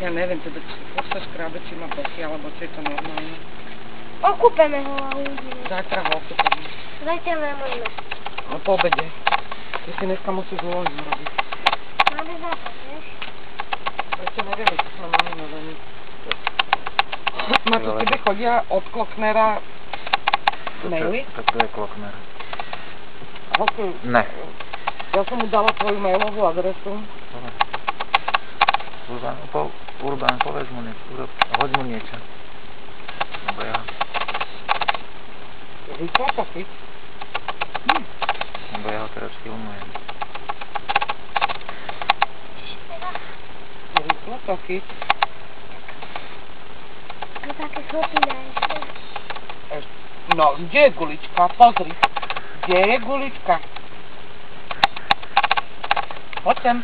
Ja neviem, teda poď sa škrábe, či má boky, alebo či je to normálne. Okúpeme ho a uvidíme. Zajtra ho okúpeme. Zajtra nemôžeme. No po obede. Ty si dneska musíš uložiť robiť. Máme zápas, vieš? Ešte nevieme, čo sme mali novení. Maťo, tebe chodia od Kloknera maily? Tak to je Klokner. Okay. Ne. Ja som mu dala tvoju mailovú adresu. Urban, povedz mu niečo, hoď mu niečo. Lebo ja... Rýchlo to chyť. Lebo ja ho teraz filmujem. Rýchlo to chyť. To také chlopina ešte. No, kde je gulička? Pozri. Kde je gulička? Poď sem.